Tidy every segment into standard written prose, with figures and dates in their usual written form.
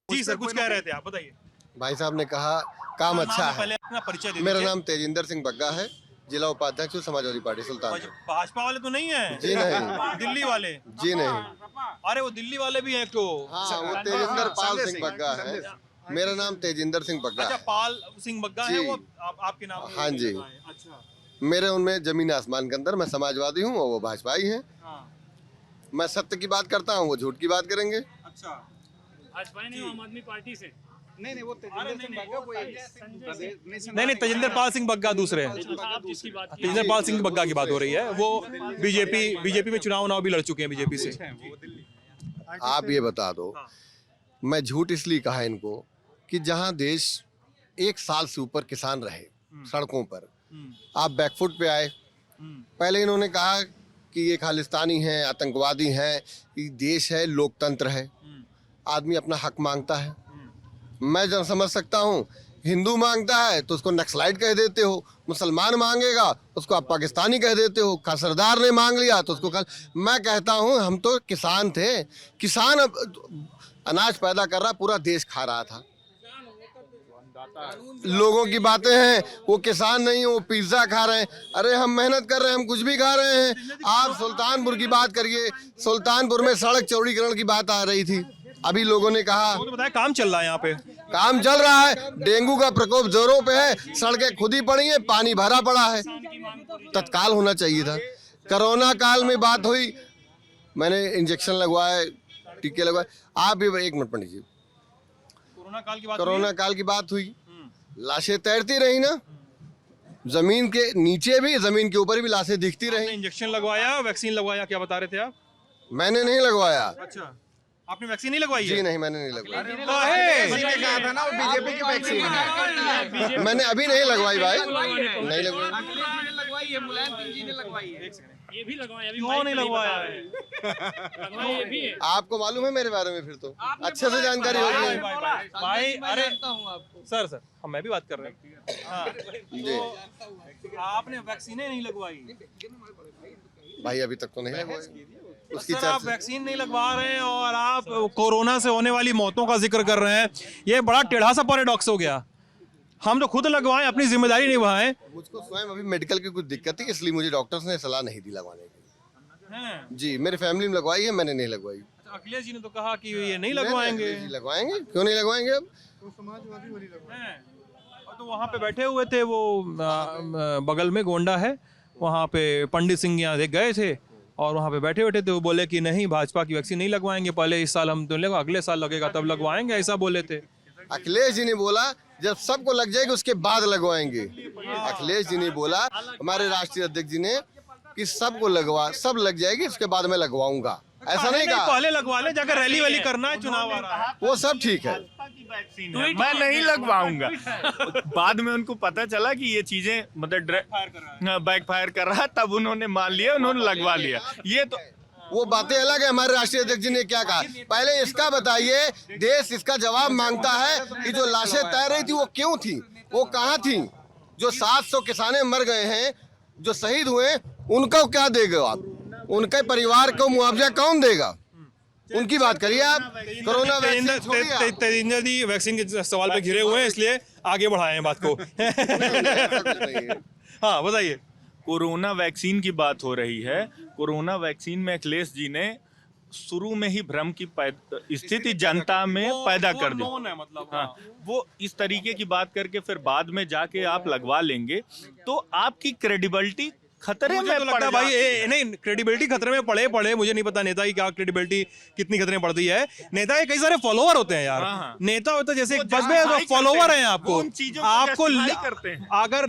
जी sir, कुछ कह रहे थे आप, बताइए। भाई साहब ने कहा काम अच्छा है। पहले अपना परिचय दे मेरा दीजिए। नाम तेजिंदर सिंह बग्गा है, जिला उपाध्यक्ष हूँ समाजवादी पार्टी सुल्तान। भाजपा वाले तो नहीं है? जी नहीं। दिल्ली वाले? जी नहीं। अरे वो दिल्ली वाले भी हैं तो। हाँ, वो तेजिंदर पाल सिंह बग्गा है। मेरा नाम तेजिंदर सिंह बग्गा अच्छा, है। पाल सिंह बग्गा है वो आपके नाम में? हाँ जी। अच्छा। मेरे उनमें जमीन आसमान के अंदर, मैं समाजवादी हूँ और वो भाजपाई हैं। हाँ। मैं सत्य की बात करता हूँ, वो झूठ की बात करेंगे। अच्छा। भाजपा नहीं, आम आदमी पार्टी से। नहीं, वो तेजिंदर सिंह बग्गा नहीं, तेजिंदर पाल सिंह बग्गा दूसरे। आप जिसकी बात की तेजिंदर पाल सिंह बग्गा की बात हो रही है, वो बीजेपी में चुनाव भी लड़ चुके हैं बीजेपी से। आप ये बता दो, मैं झूठ इसलिए कहा इनको कि जहाँ देश 1 साल से ऊपर किसान रहे सड़कों पर, आप बैकफुट पे आए। पहले इन्होंने कहा कि ये खालिस्तानी हैं, आतंकवादी हैं, ये देश है, लोकतंत्र है, आदमी अपना हक मांगता है। मैं जब समझ सकता हूँ, हिंदू मांगता है तो उसको नक्सलाइट कह देते हो, मुसलमान मांगेगा उसको आप पाकिस्तानी कह देते हो, का सरदार ने मांग लिया तो उसको मैं कहता हूँ हम तो किसान थे। किसान अब अनाज पैदा कर रहा, पूरा देश खा रहा था। लोगों की बातें हैं, वो किसान नहीं, वो पिज्जा खा रहे हैं। अरे हम मेहनत कर रहे हैं, हम कुछ भी खा रहे हैं। आप सुल्तानपुर की बात करिए, सुल्तानपुर में सड़क चौड़ीकरण की बात आ रही थी, अभी लोगों ने कहा तो बताया काम चल रहा है यहाँ पे। काम चल रहा है, डेंगू का प्रकोप जोरों पे है, सड़कें खुद ही पड़ी हैं, पानी भरा पड़ा है। तत्काल होना चाहिए था। कोरोना काल में बात हुई, मैंने इंजेक्शन लगवाए, टीके लगवाए। आप भी एक मिनट पंडित जी, कोरोना काल की बात हुई, लाशें तैरती रही ना, जमीन के नीचे भी, जमीन के ऊपर भी लाशें दिखती रही। इंजेक्शन लगवाया, वैक्सीन लगवाया, क्या बता रहे थे आप? मैंने नहीं लगवाया। अच्छा, आपने वैक्सीन नहीं लगवाई है? जी नहीं, मैंने नहीं लगवाया। कहा था ना, वो बीजेपी की वैक्सीन है। मैंने अभी नहीं लगवाई भाई, नहीं लगवाई। ये भी लगवाया, अभी क्यों नहीं लगवाया है? लगवाया ये भी है। आपको मालूम है मेरे बारे में, फिर तो अच्छे से जानकारी होगी। भाई अरे सर हम मैं भी बात कर रहे हैं। हाँ, जी तो आपने वैक्सीन नहीं लगवाई भाई, अभी तक तो नहीं लगवाई। उसकी सर, आप वैक्सीन नहीं लगवा रहे हैं और आप कोरोना से होने वाली मौतों का जिक्र कर रहे हैं। ये बड़ा टेढ़ा सा पैराडॉक्स हो गया। हम तो खुद लगवाएं, अपनी जिम्मेदारी निभाएं। मुझको स्वयं अभी मेडिकल की कुछ दिक्कत थी, इसलिए मुझे डॉक्टर्स ने सलाह नहीं दी लगवाने की। जी, मेरी फैमिली में लगवाई है, मैंने नहीं लगवाई। अखिलेश जी ने तो कहा कि ये नहीं लगवाएंगे। लगवाएंगे, क्यों नहीं लगवाएंगे? अब तो वहाँ पे बैठे हुए थे वो बगल में गोंडा है, वहाँ पे पंडित सिंह यहाँ देख गए थे और वहाँ पे बैठे थे। वो बोले कि नहीं, भाजपा की वैक्सीन नहीं लगवाएंगे, पहले इस साल हम तो लगा, अगले साल लगेगा तब लगवाएंगे, ऐसा बोले थे। अखिलेश जी ने बोला जब सबको लग जाएगी उसके बाद लगवाएंगे। अखिलेश जी ने बोला, हमारे राष्ट्रीय अध्यक्ष जी ने, कि सबको लगवा, सब लग जाएगी उसके बाद मैं लगवाऊंगा। ऐसा नहीं कहा पहले लगवा ले, जाकर रैली वैली करना है, चुनाव आ रहा है। वो सब ठीक है, मैं नहीं लगवाऊंगा। बाद में उनको पता चला कि ये चीजें मतलब बैकफायर कर रहा है, तब उन्होंने मान लिया, उन्होंने लगवा लिया। ये तो वो बातें अलग है। हमारे राष्ट्रीय अध्यक्ष जी ने क्या कहा, पहले इसका बताइए, देश इसका जवाब मांगता है कि जो लाशें तैर रही थी वो क्यों थी, वो कहाँ थी? जो 700 किसाने मर गए हैं, जो शहीद हुए, उनको क्या देगा आप? उनके परिवार को मुआवजा कौन देगा? उनकी बात करिए आप। कोरोना वैक्सीन तेजिंदर जी वैक्सीन के सवाल पे घिरे हुए हैं, इसलिए आगे बढ़ाए हैं बात को। हाँ बताइए। कोरोना वैक्सीन की बात हो रही है। कोरोना वैक्सीन में अखिलेश जी ने शुरू में ही भ्रम की स्थिति जनता में पैदा कर दी। मतलब हाँ, वो इस तरीके की बात करके फिर बाद में जाके आप लगवा लेंगे तो आपकी क्रेडिबिलिटी खतरे में लगता है भाई। नहीं, क्रेडिबिलिटी खतरे में पड़े मुझे नहीं पता नेता की क्या क्रेडिबिलिटी कितनी खतरे में पड़ती है। नेता के कई सारे फॉलोवर होते हैं यार। नेता होता है जैसे बस में फॉलोवर हैं आपको करते हैं। अगर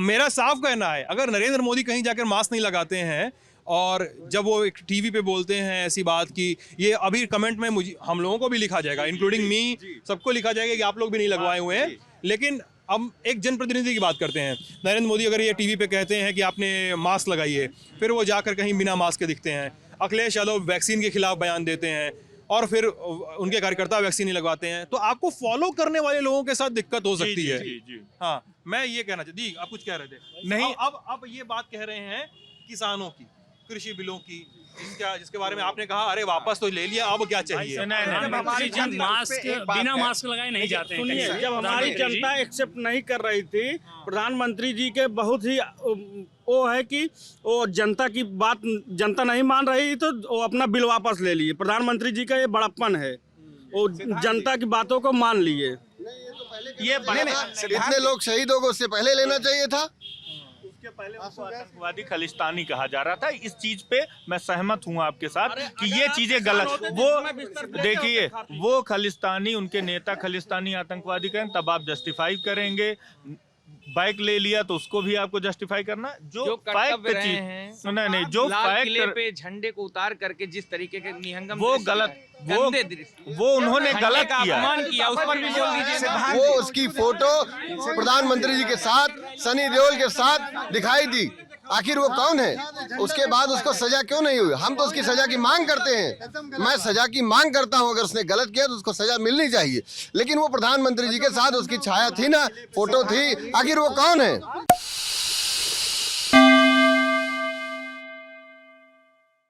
मेरा साफ कहना है, अगर नरेंद्र मोदी कहीं जाकर मास्क नहीं लगाते हैं और जब वो एक टीवी पे बोलते हैं ऐसी बात की, ये अभी कमेंट में मुझे, हम लोगों को भी लिखा जाएगा, इंक्लूडिंग मी, सबको लिखा जाएगा कि आप लोग भी नहीं लगवाए हुए हैं। लेकिन अब एक जनप्रतिनिधि की बात करते हैं। नरेंद्र मोदी अगर ये टीवी पे कहते हैं कि आपने मास्क लगाइए, फिर वो जाकर कहीं बिना मास्क के दिखते हैं। अखिलेश यादव वैक्सीन के खिलाफ बयान देते हैं और फिर उनके कार्यकर्ता वैक्सीन नहीं लगवाते हैं। तो आपको फॉलो करने वाले लोगों के साथ दिक्कत हो सकती है। हाँ, मैं ये कहना चाहती, आप कुछ कह रहे थे। नहीं, अब ये बात कह रहे हैं किसानों की, कृषि बिलों की, जिसके बारे में आपने कहा अरे वापस तो ले लिया, अब क्या चाहिए? प्रधानमंत्री जी मास्क बिना मास्क लगाए नहीं जाते हैं सुनिए, कहीं से। जब हमारी प्रधानमंत्री जी- जनता एक्सेप्ट नहीं कर रही थी, प्रधानमंत्री जी के बहुत ही वो है कि वो जनता की बात जनता नहीं मान रही तो वो अपना बिल वापस ले लिए। प्रधानमंत्री जी का ये बड़प्पन है, वो जनता की बातों को मान लिए। ये इतने लोग शहीद हो गए, उससे पहले लेना चाहिए था। उसके पहले उसको आतंकवादी खालिस्तानी कहा जा रहा था। इस चीज पे मैं सहमत हूँ आपके साथ कि ये चीजें गलत। वो देखिए, वो खालिस्तानी, उनके नेता खालिस्तानी आतंकवादी कहें तब आप जस्टिफाई करेंगे। बाइक ले लिया तो उसको भी आपको जस्टिफाई करना। जो कर्तव्य रहे चीज हैं, नहीं, जो लाल किले फैक्ट पे झंडे को उतार करके जिस तरीके के निहंगम वो दृश्य गलत, दिखाए, गंदे दृश्य, वो उन्होंने झंडे गलत का किया। अपमान किया, उस पर भी बोल दीजिए। वो उसकी फोटो प्रधानमंत्री जी के साथ, सनी देओल के साथ दिखाई दी। आखिर वो कौन है? उसके बाद उसको सजा क्यों नहीं हुई? हम तो उसकी सजा की मांग करते हैं। मैं सजा की मांग करता हूं। अगर उसने गलत किया तो उसको सजा मिलनी चाहिए, लेकिन वो प्रधानमंत्री जी के साथ उसकी छाया थी ना, फोटो थी। आखिर वो कौन है?